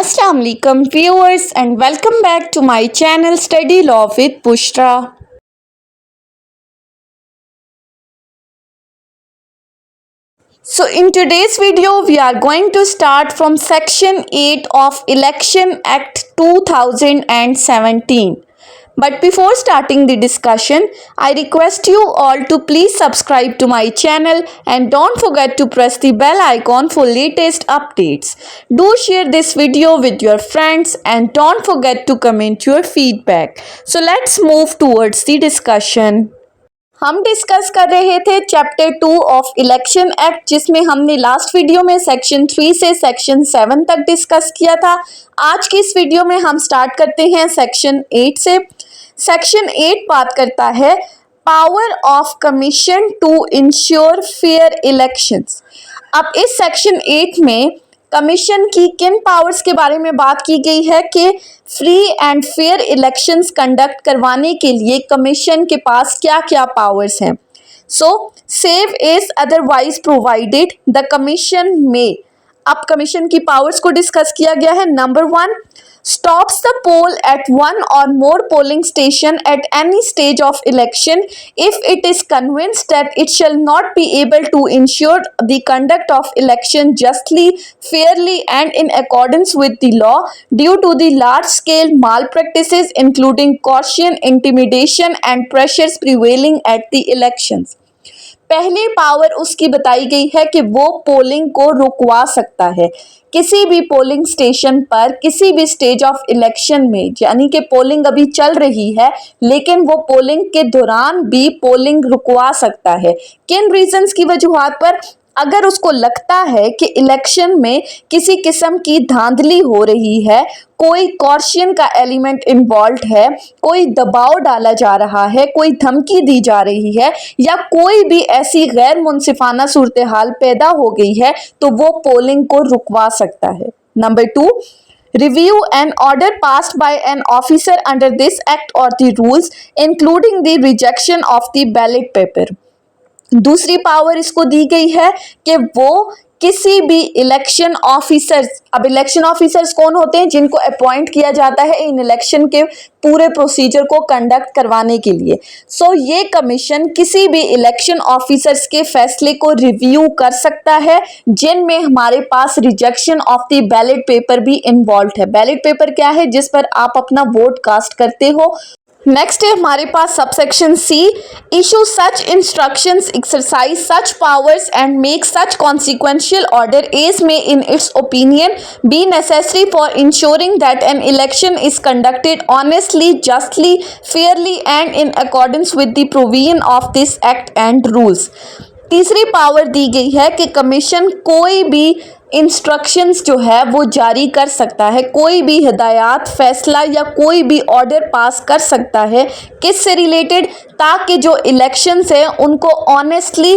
Assalamu alaikum viewers and welcome back to my channel Study Law with Bushra. So in today's video we are going to start from section 8 of Election Act 2017. But before starting the discussion, I request you all to please subscribe to my channel and don't forget to press the bell icon for latest updates. Do share this video with your friends and don't forget to comment your feedback. So let's move towards the discussion. हम discuss कर रहे थे chapter 2 of election act, जिसमें हमने last video में section 3 से section 7 तक discuss किया था। आज की इस वीडियो में हम स्टार्ट करते हैं सेक्शन 8 से। सेक्शन 8 बात करता है power of commission to ensure fair elections. अब इस सेक्शन 8 में कमीशन की किन पावर्स के बारे में बात की गई है कि free and fair elections conduct करवाने के लिए कमीशन के पास क्या क्या पावर्स हैं। सो save is otherwise provided the commission में। अब कमीशन की पावर्स को डिस्कस किया गया है। Number 1, stops the poll at one or more polling station at any stage of election if it is convinced that it shall not be able to ensure the conduct of election justly, fairly and in accordance with the law due to the large scale malpractices including coercion, intimidation and pressures prevailing at the elections। पहली power उसकी बताई गई है कि वो polling को रुकवा सकता है किसी भी पोलिंग स्टेशन पर किसी भी स्टेज ऑफ इलेक्शन में, यानी कि पोलिंग अभी चल रही है लेकिन वो पोलिंग के दौरान भी पोलिंग रुकवा सकता है। किन रीजंस की वजूहात पर? अगर उसको लगता है कि इलेक्शन में किसी किस्म की धांधली हो रही है, कोई कॉर्शियन का एलिमेंट इन्वॉल्व है, कोई दबाव डाला जा रहा है, कोई धमकी दी जा रही है या कोई भी ऐसी गैर मुनसिफाना सूरत हाल पैदा हो गई है, तो वो पोलिंग को रुकवा सकता है। Number 2, review an order passed by an officer under this act or the rules including the rejection of the ballot paper। दूसरी पावर इसको दी गई है कि वो किसी भी इलेक्शन ऑफिसर्स, अब इलेक्शन ऑफिसर्स कौन होते हैं? जिनको अपॉइंट किया जाता है इन इलेक्शन के पूरे प्रोसीजर को कंडक्ट करवाने के लिए। सो ये कमीशन किसी भी इलेक्शन ऑफिसर्स के फैसले को रिव्यू कर सकता है जिनमें हमारे पास rejection of the ballot paper भी इन्वॉल्व है। बैलेट पेपर क्या है? जिस पर आप अपना वोट कास्ट करते हो। नेक्स्ट है हमारे पास subsection C, issue such instructions, exercise such powers and make such consequential order as may in its opinion be necessary for ensuring that an election is conducted honestly, justly, fairly and in accordance with the provision of this act and rules. तीसरी power दी गई है कि commission कोई भी instructions जो है वो जारी कर सकता है, कोई भी हिदायत, फैसला या कोई भी ऑर्डर पास कर सकता है किससे रिलेटेड, ताकि जो इलेक्शंस हैं उनको ऑनेस्टली,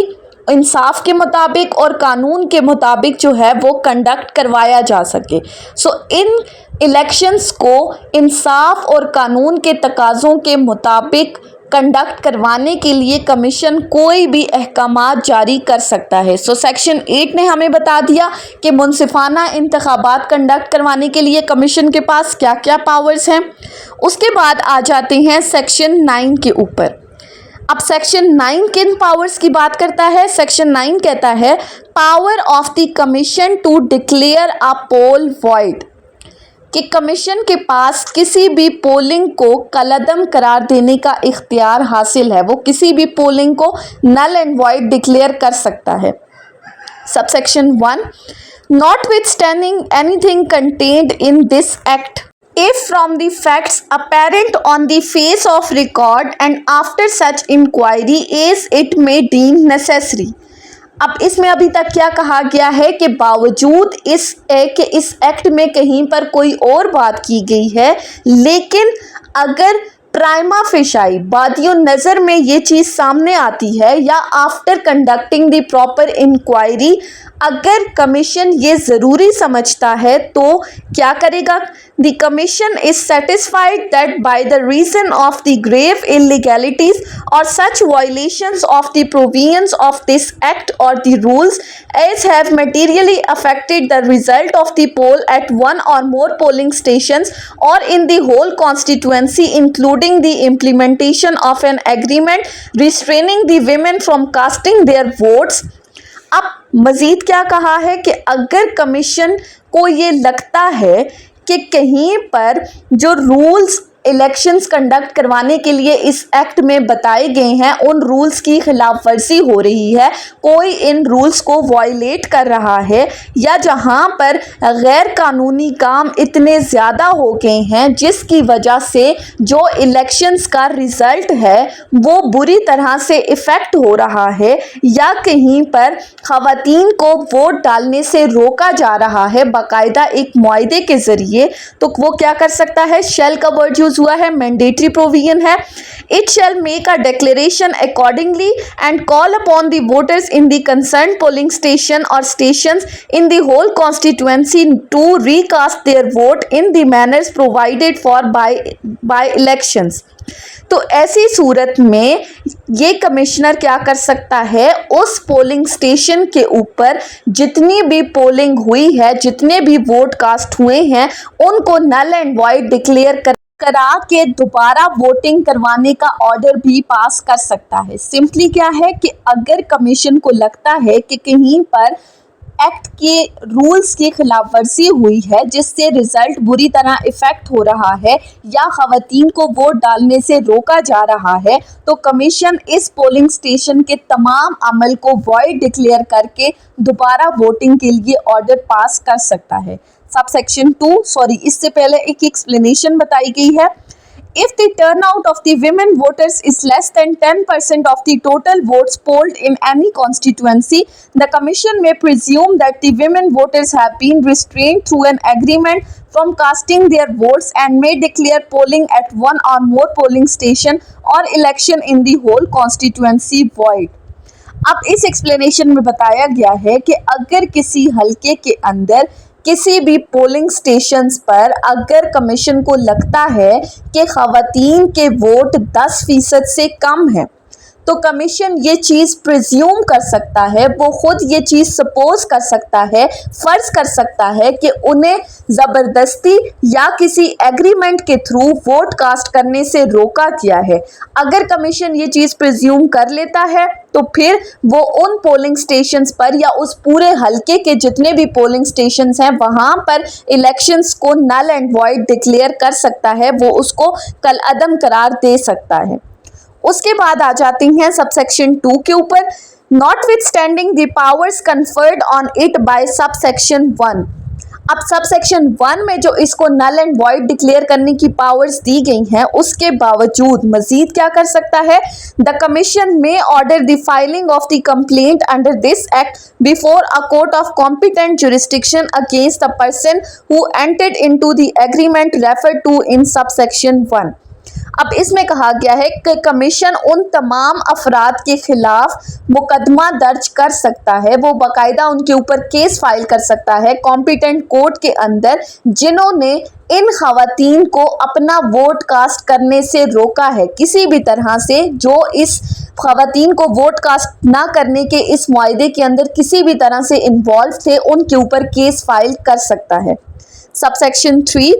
इंसाफ के मुताबिक और कानून के मुताबिक जो है वो कंडक्ट करवाया जा सके। सो इन इलेक्शंस को इंसाफ और कानून के तकाज़ों के मुताबिक कंडक्ट करवाने के लिए कमीशन कोई भी अहकामात जारी कर सकता है। सो सेक्शन 8 ने हमें बता दिया कि मुनसिफाना इंतखाबात कंडक्ट करवाने के लिए कमीशन के पास क्या क्या पावर्स हैं। उसके बाद आ जाते हैं सेक्शन 9 के ऊपर। अब सेक्शन 9 किन पावर्स की बात करता है? सेक्शन 9 कहता है power of the commission to declare a poll void, कि कमीशन के पास किसी भी पोलिंग को कलअदम करार देने का इख्तियार हासिल है। वो किसी भी पोलिंग को नल एंड वॉइड डिक्लेयर कर सकता है। Subsection 1, notwithstanding anything contained in this act if from the facts apparent on the face of record and after such inquiry as it may deem necessary। अब इसमें अभी तक क्या कहा गया है कि बावजूद इस एक्ट में कहीं पर कोई और बात की गई है, लेकिन अगर प्राइमा फेशाई बादियों नज़र में ये चीज़ सामने आती है या after conducting the proper inquiry, अगर कमीशन ये ज़रूरी समझता है तो क्या करेगा? The commission is satisfied that by the reason of the grave illegalities or such violations of the provisions of this act or the rules as have materially affected the result of the poll at one or more polling stations or in the whole constituency, including the implementation of an agreement restraining the women from casting their votes. अब मजीद क्या कहा है कि अगर commission को ये लगता है कि कहीं पर जो रूल्स इलेक्शंस कंडक्ट करवाने के लिए इस एक्ट में बताए गए हैं उन रूल्स की खिलाफ वर्जी हो रही है, कोई इन रूल्स को वायलेट कर रहा है, या जहां पर गैर कानूनी काम इतने ज़्यादा हो गए हैं जिसकी वजह से जो इलेक्शंस का रिज़ल्ट है वो बुरी तरह से इफ़ेक्ट हो रहा है, या कहीं पर ख़वातीन को वोट डालने से रोका जा रहा है बाकायदा एक मुआहदे के ज़रिए, तो वो क्या कर सकता है? शेल का वर्ड यूज हुआ है, मैंडेटरी प्रोविजन है। It shall make a declaration accordingly and call upon the voters in the concern polling station or stations in the whole constituency to recast their vote in the manners provided for by elections. तो ऐसी सूरत में ये commissioner क्या कर सकता है? उस polling station के ऊपर जितनी भी पोलिंग हुई है, जितने भी वोट कास्ट हुए हैं, उनको नल एंड वॉइड डिक्लेयर करा के दोबारा वोटिंग करवाने का ऑर्डर भी पास कर सकता है। सिंपली क्या है कि अगर कमीशन को लगता है कि कहीं पर एक्ट के रूल्स की खिलाफ वर्जी हुई है जिससे रिजल्ट बुरी तरह इफेक्ट हो रहा है या खवातीन को वोट डालने से रोका जा रहा है, तो कमीशन इस पोलिंग स्टेशन के तमाम अमल को वॉइड डिक्लेयर करके दोबारा वोटिंग के लिए ऑर्डर पास कर सकता है। सबसेक्शन 2 इससे पहले एक एक्सप्लेनेशन बताई गई है। If the turnout of the women voters is less than 10% of the total votes polled in any constituency, the Commission may presume that the women voters have been restrained through an agreement from casting their votes and may declare polling at one or more polling station or election in the whole constituency void. अब इस explanation में बताया गया है कि अगर किसी हलके के अंदर किसी भी पोलिंग स्टेशंस पर अगर कमीशन को लगता है कि खवातीन के वोट 10% से कम है, तो कमीशन ये चीज़ प्रिज्यूम कर सकता है, वो खुद ये चीज़ सपोज कर सकता है, फ़र्ज़ कर सकता है कि उन्हें ज़बरदस्ती या किसी एग्रीमेंट के थ्रू वोट कास्ट करने से रोका गया है। अगर कमीशन ये चीज़ प्रिज्यूम कर लेता है तो फिर वो उन पोलिंग स्टेशंस पर या उस पूरे हलके के जितने भी पोलिंग स्टेशंस हैं वहाँ पर इलेक्शंस को नल एंड वॉइड डिक्लेयर कर सकता है, वो उसको कल अदम करार दे सकता है। उसके बाद आ जाती हैं सबसेक्शन 2 के ऊपर। Notwithstanding the powers conferred on it by subsection 1। अब सबसेक्शन 1 में जो इसको नल एंड वॉइड डिक्लेयर करने की पावर्स दी गई हैं उसके बावजूद मजीद क्या कर सकता है? The commission may order the filing of the complaint under this act before a court of competent jurisdiction against the person who entered into the agreement referred to in subsection 1। अब इसमें कहा गया है कि कमीशन उन तमाम अफराद के खिलाफ मुकदमा दर्ज कर सकता है, वो बाकायदा उनके ऊपर केस फाइल कर सकता है कॉम्पिटेंट कोर्ट के अंदर जिन्होंने इन खवातीन को अपना वोट कास्ट करने से रोका है किसी भी तरह से, जो इस खवातीन को वोट कास्ट ना करने के इस मुआहदे के अंदर किसी भी तरह से इन्वॉल्व थे, उनके ऊपर केस फाइल कर सकता है। Subsection 3,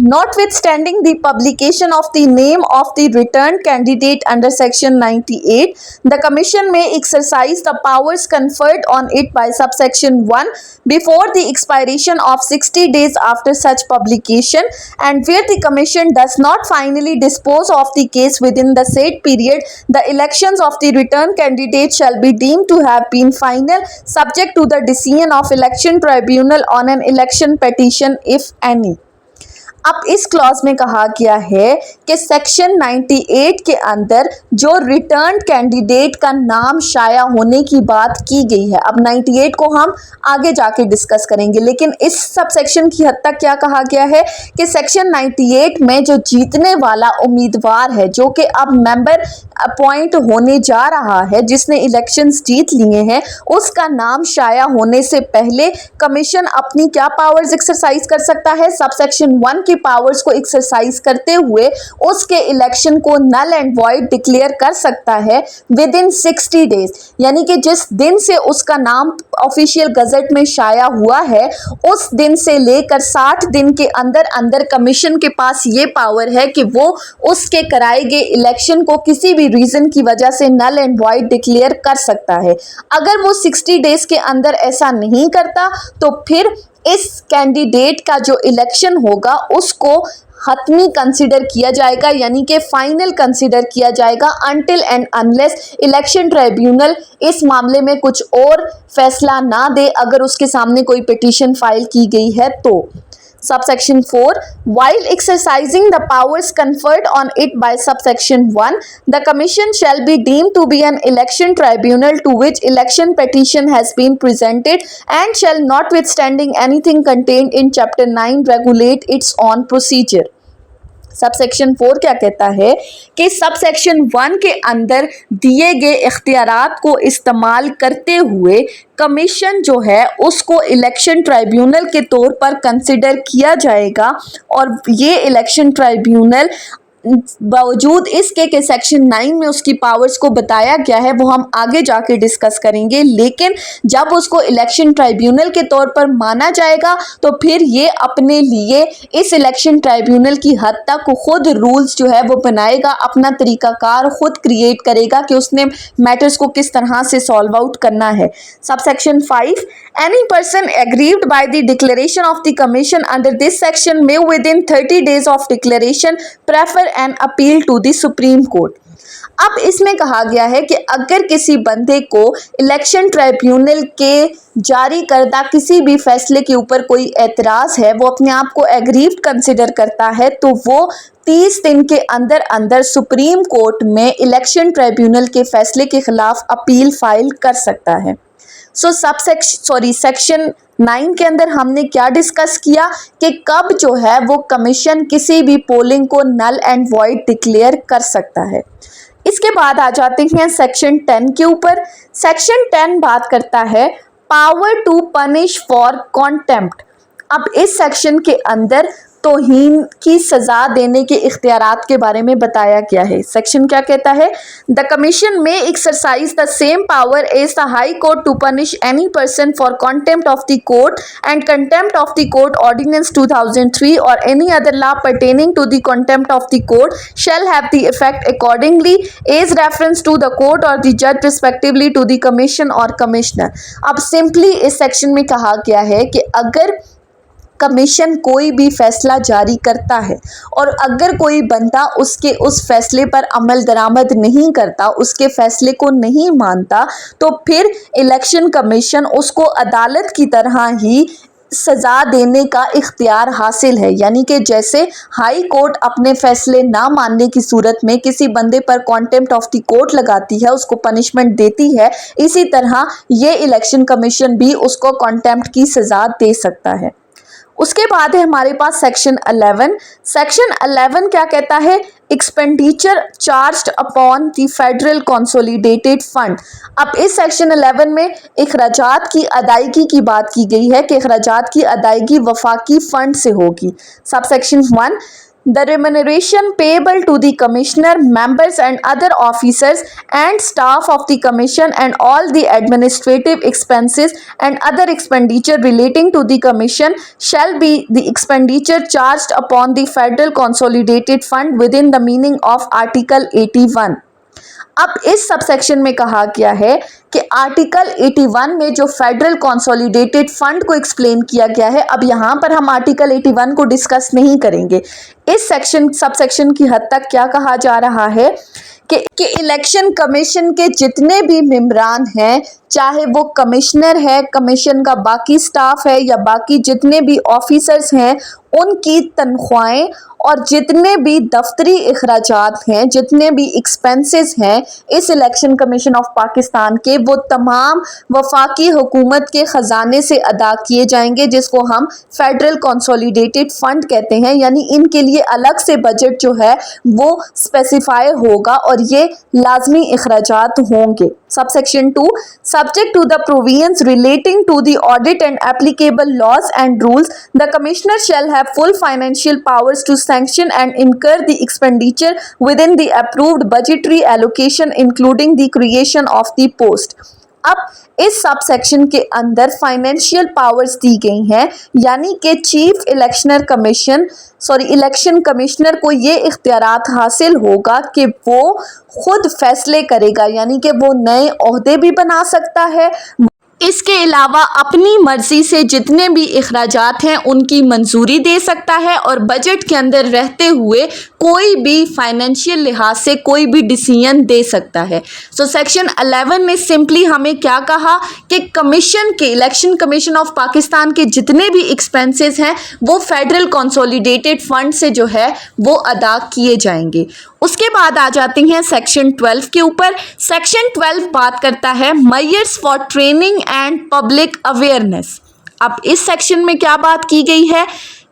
notwithstanding the publication of the name of the returned candidate under section 98, the commission may exercise the powers conferred on it by subsection 1 before the expiration of 60 days after such publication, and where the commission does not finally dispose of the case within the said period, the elections of the returned candidate shall be deemed to have been final, subject to the decision of election tribunal on an election petition if any. अब इस clause में कहा गया है कि section 98 के अंदर जो रिटर्न कैंडिडेट का नाम शाया होने की बात की गई है, अब 98 को हम आगे जाके डिस्कस करेंगे, लेकिन इस सब सेक्शन की हद तक क्या कहा गया है कि सेक्शन 98 में जो जीतने वाला उम्मीदवार है, जो कि अब मेंबर अपॉइंट होने जा रहा है, जिसने इलेक्शंस जीत लिए हैं, उसका नाम शाया होने से पहले कमीशन अपनी क्या पावर्स एक्सरसाइज कर सकता है, सब सेक्शन 1 की पावर्स को एक्सरसाइज करते हुए उसके इलेक्शन को नल एंड वॉइड डिक्लेयर कर सकता है विद इन 60 डेज, यानी कि जिस दिन से उसका नाम ऑफिशियल गजट में शाया हुआ है उस दिन से लेकर 60 दिन के अंदर अंदर कमीशन के पास ये पावर है कि वो उसके कराए गए इलेक्शन को किसी भी रीजन की वजह से नल एंड वॉइड डिक्लेयर कर सकता है। अगर वो 60 डेज के अंदर ऐसा नहीं करता तो फिर इस कैंडिडेट का जो इलेक्शन होगा उसको हतमी कंसिडर किया जाएगा, यानी कि फाइनल कंसिडर किया जाएगा until and unless election tribunal इस मामले में कुछ और फैसला ना दे, अगर उसके सामने कोई पिटीशन फाइल की गई है तो। Subsection 4, while exercising the powers conferred on it by subsection 1, the commission shall be deemed to be an election tribunal to which election petition has been presented and shall, notwithstanding anything contained in chapter 9, regulate its own procedure. Subsection 4 क्या कहता है कि subsection 1 के अंदर दिए गए इख्तियारात को इस्तेमाल करते हुए कमीशन जो है उसको इलेक्शन ट्राइब्यूनल के तौर पर कंसिडर किया जाएगा, और ये इलेक्शन ट्राइब्यूनल बावजूद इसके कि सेक्शन 9 में उसकी पावर्स को बताया गया है, वो हम आगे जाके डिस्कस करेंगे, लेकिन जब उसको इलेक्शन ट्राइब्यूनल के तौर पर माना जाएगा तो फिर ये अपने लिए इस इलेक्शन ट्राइब्यूनल की हद तक खुद रूल्स जो है वो बनाएगा, अपना तरीकाकार खुद क्रिएट करेगा कि उसने मैटर्स को किस तरह से सॉल्व आउट करना है। Subsection 5, any person aggrieved by the declaration of the commission under this section may within 30 days of declaration prefer an appeal to the Supreme Court. अब इसमें कहा गया है कि अगर किसी बंदे को इलेक्शन ट्राइब्यूनल के जारी करदा किसी भी फैसले के ऊपर कोई एतराज़ है, वो अपने आप को एग्रीव्ड कंसिडर करता है, तो वो 30 दिन के अंदर अंदर सुप्रीम कोर्ट में इलेक्शन ट्राइब्यूनल के फैसले के खिलाफ अपील फाइल कर सकता है। सेक्शन 9 के अंदर हमने क्या डिस्कस किया कि कब जो है वो कमीशन किसी भी पोलिंग को नल एंड वॉइड डिक्लेयर कर सकता है। इसके बाद आ जाते हैं सेक्शन 10 के ऊपर। सेक्शन 10 बात करता है power to punish for contempt. अब इस सेक्शन के अंदर तौहीन की सज़ा देने के इख्तियारात के बारे में बताया गया है। सेक्शन क्या कहता है, the commission may exercise the same power as the High Court to punish any person for contempt of the court and contempt of the court ordinance 2003 और any other law pertaining to the contempt of the court shall have the effect accordingly as reference to the court और the जज respectively to the commission और commissioner. अब simply इस section में कहा गया है कि अगर कमीशन कोई भी फैसला जारी करता है और अगर कोई बंदा उसके उस फैसले पर अमल दरामद नहीं करता, उसके फैसले को नहीं मानता, तो फिर इलेक्शन कमीशन उसको अदालत की तरह ही सज़ा देने का इख्तियार हासिल है। यानी कि जैसे हाई कोर्ट अपने फैसले ना मानने की सूरत में किसी बंदे पर कॉन्टेम्प्ट ऑफ द कोर्ट लगाती है, उसको पनिशमेंट देती है, इसी तरह ये इलेक्शन कमीशन भी उसको कॉन्टेम्प्ट की सज़ा दे सकता है। उसके बाद है हमारे पास सेक्शन 11। सेक्शन 11 क्या कहता है, expenditure charged upon the federal consolidated fund. अब इस सेक्शन 11 में अखराजात की अदायगी की बात की गई है कि अखराजात की अदायगी वफाकी फंड से होगी। Sub section 1, the remuneration payable to the commissioner, members and other officers and staff of the commission and all the administrative expenses and other expenditure relating to the commission shall be the expenditure charged upon the federal consolidated fund within the meaning of article 81। अब इस subsection में कहा गया है कि article 81 में जो federal consolidated fund को एक्सप्लेन किया गया है, अब यहाँ पर हम आर्टिकल 81 को डिस्कस नहीं करेंगे। इस सबसेक्शन की हद तक क्या कहा जा रहा है कि इलेक्शन कमीशन के जितने भी मेंबरान हैं, चाहे वो कमिश्नर है, कमीशन का बाकी स्टाफ है या बाकी जितने भी ऑफिसर्स हैं, उनकी तनख्वाहें और जितने भी दफ्तरी अखराजात हैं, जितने भी एक्सपेंसेस हैं इस इलेक्शन कमीशन ऑफ पाकिस्तान के, वो तमाम वफाकी हुकूमत के ख़जाने से अदा किए जाएंगे, जिसको हम फेडरल कंसोलिडेटेड फंड कहते हैं। यानी इनके लिए अलग से बजट जो है वो स्पेसिफाई होगा और ये लाजमी अखराजात होंगे। Subsection 2, subject to the provisions relating to the audit and applicable laws and rules, the commissioner shall have full financial powers to sanction and incur the expenditure within the approved budgetary allocation, including the creation of the post. अब इस subsection के अंदर financial powers दी गई हैं, यानी कि election commissioner को ये इख्तियारात हासिल होगा कि वो खुद फैसले करेगा, यानी कि वो नए ओहदे भी बना सकता है। इसके अलावा अपनी मर्जी से जितने भी अखराजात हैं उनकी मंजूरी दे सकता है और बजट के अंदर रहते हुए कोई भी फाइनेंशियल लिहाज से कोई भी डिसीजन दे सकता है। सो सेक्शन 11 में सिंपली हमें क्या कहा कि कमीशन के, इलेक्शन कमीशन ऑफ पाकिस्तान के जितने भी एक्सपेंसेस हैं वो फेडरल कंसोलिडेटेड फंड से जो है वो अदा किए जाएंगे। उसके बाद आ जाते हैं सेक्शन 12 के ऊपर। सेक्शन 12 बात करता है measures for training and public awareness. अब इस सेक्शन में क्या बात की गई है,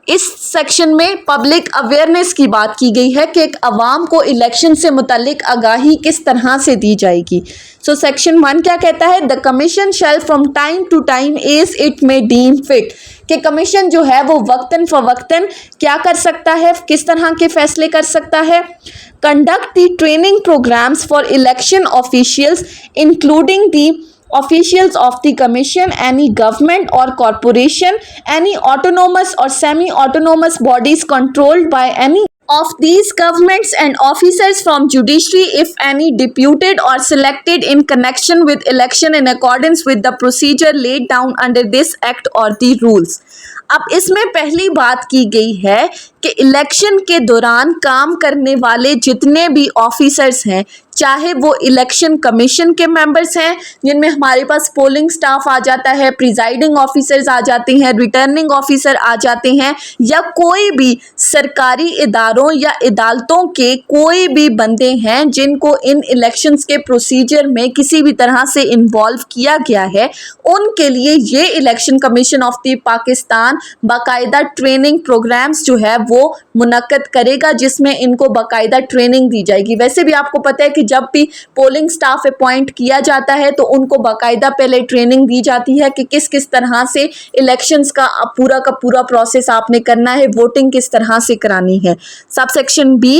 इस सेक्शन में पब्लिक अवेयरनेस की बात की गई है कि एक अवाम को इलेक्शन से मुतल्लिक आगाही किस तरह से दी जाएगी। सो सेक्शन 1 क्या कहता है, the commission shall from time to time as it may deem fit, कि कमीशन जो है वो वक्तन फवक्तन क्या कर सकता है, किस तरह के फैसले कर सकता है। Conduct the training programmes for election officials including the officials of the commission, any government or corporation, any autonomous or semi-autonomous bodies controlled by any of these governments and officers from judiciary if any deputed or selected in connection with election in accordance with the procedure laid down under this act or the rules। अब इसमें पहली बात की गई है कि election के दौरान काम करने वाले जितने भी ऑफिसर्स हैं, चाहे वो इलेक्शन कमीशन के मेंबर्स हैं जिनमें हमारे पास पोलिंग स्टाफ आ जाता है, प्रिजाइडिंग ऑफिसर्स आ जाते हैं, रिटर्निंग ऑफिसर आ जाते हैं, या कोई भी सरकारी इदारों या अदालतों के कोई भी बंदे हैं जिनको इन इलेक्शंस के प्रोसीजर में किसी भी तरह से इन्वॉल्व किया गया है, उनके लिए ये election commission of the Pakistan बाकायदा ट्रेनिंग प्रोग्राम्स जो है वो मुनक्कद करेगा, जिसमें इनको बाकायदा ट्रेनिंग दी जाएगी। वैसे भी आपको पता है कि जब भी पोलिंग स्टाफ अपॉइंट किया जाता है तो उनको बाकायदा पहले ट्रेनिंग दी जाती है कि किस किस तरह से इलेक्शंस का पूरा प्रोसेस आपने करना है, वोटिंग किस तरह से करानी है। Subsection B,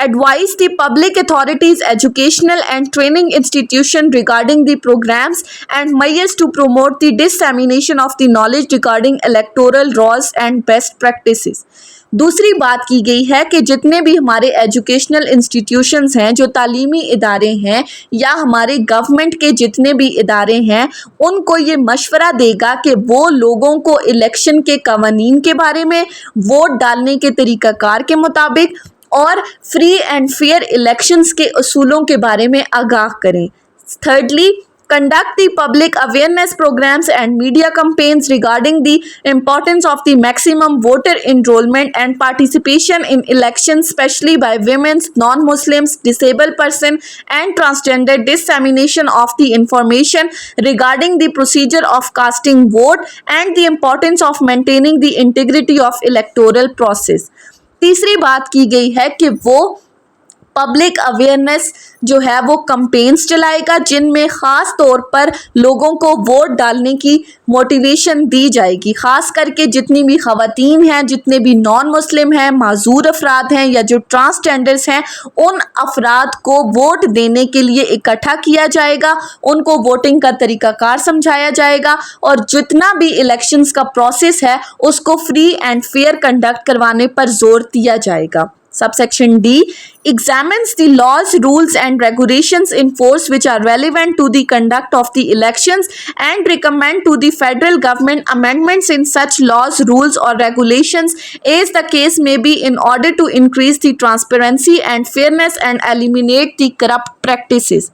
advise the public authorities, educational and training institution regarding the programmes and measures to promote the dissemination of the knowledge regarding electoral laws and best practices. दूसरी बात की गई है कि जितने भी हमारे एजुकेशनल इंस्टीट्यूशंस हैं, जो तालीमी इदारे हैं या हमारे गवर्नमेंट के जितने भी इदारे हैं, उनको ये मशवरा देगा कि वो लोगों को इलेक्शन के कवानीन के बारे में, वोट डालने के तरीक़ाकार के मुताबिक और फ्री एंड फेयर इलेक्शंस के असूलों के बारे में आगाह करें। Thirdly, conduct the public awareness programs and media campaigns regarding the importance of the maximum voter enrollment and participation in elections, especially by women, non-Muslims, disabled person and transgender, dissemination of the information regarding the procedure of casting vote and the importance of maintaining the integrity of electoral process। तीसरी बात की गई है कि वो public awareness जो है वो कंपेन्स चलाएगा, जिनमें ख़ास तौर पर लोगों को वोट डालने की मोटिवेशन दी जाएगी। ख़ास करके जितनी भी ख़वातीन हैं, जितने भी नॉन मुस्लिम हैं, माजूर अफराद हैं या जो ट्रांसजेंडर्स हैं, उन अफराद को वोट देने के लिए इकट्ठा किया जाएगा, उनको वोटिंग का तरीक़ाकार समझाया जाएगा और जितना भी इलेक्शंस का प्रोसेस है उसको फ्री एंड फेयर कंडक्ट करवाने पर जोर दिया जाएगा। Subsection D examines the laws, rules and regulations in force which are relevant to the conduct of the elections and recommend to the federal government amendments in such laws, rules or regulations as the case may be in order to increase the transparency and fairness and eliminate the corrupt practices.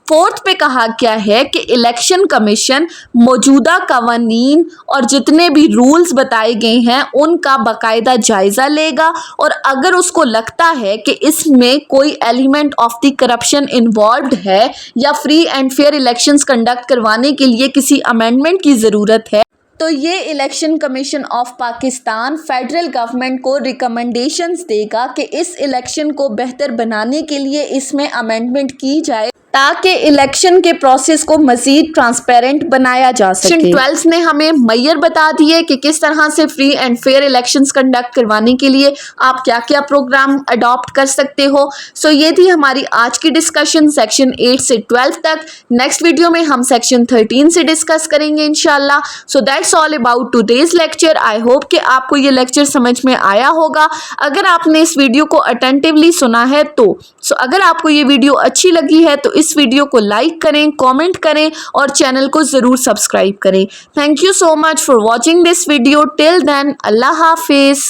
Fourth पे कहा गया है कि election commission मौजूदा कवानीन और जितने भी रूल्स बताए गए हैं उनका बाकायदा जायज़ा लेगा और अगर उसको लगता है कि इसमें कोई element of the corruption involved है या free and fair elections conduct करवाने के लिए किसी अमेंडमेंट की ज़रूरत है तो ये election commission of Pakistan federal government को रिकमेंडेशंस देगा कि इस इलेक्शन को बेहतर बनाने के लिए इसमें अमेंडमेंट की जाए ताकि इलेक्शन के प्रोसेस को मजीद ट्रांसपेरेंट बनाया जा सके। 12 ने हमें मैयर बता दिए कि किस तरह से free and fair elections conduct करवाने के लिए आप क्या क्या प्रोग्राम अडॉप्ट कर सकते हो। सो ये थी हमारी आज की डिस्कशन सेक्शन 8 से 12 तक। नेक्स्ट वीडियो में हम सेक्शन 13 से डिस्कस करेंगे इंशाल्लाह। So that's all about today's lecture. I hope कि आपको ये लेक्चर समझ में आया होगा। अगर आपने इस वीडियो को अटेंटिवली सुना है तो अगर आपको ये वीडियो अच्छी लगी है तो इस वीडियो को लाइक करें, कमेंट करें और चैनल को ज़रूर सब्सक्राइब करें। Thank you so much for watching this video. Till then अल्लाह हाफिज़।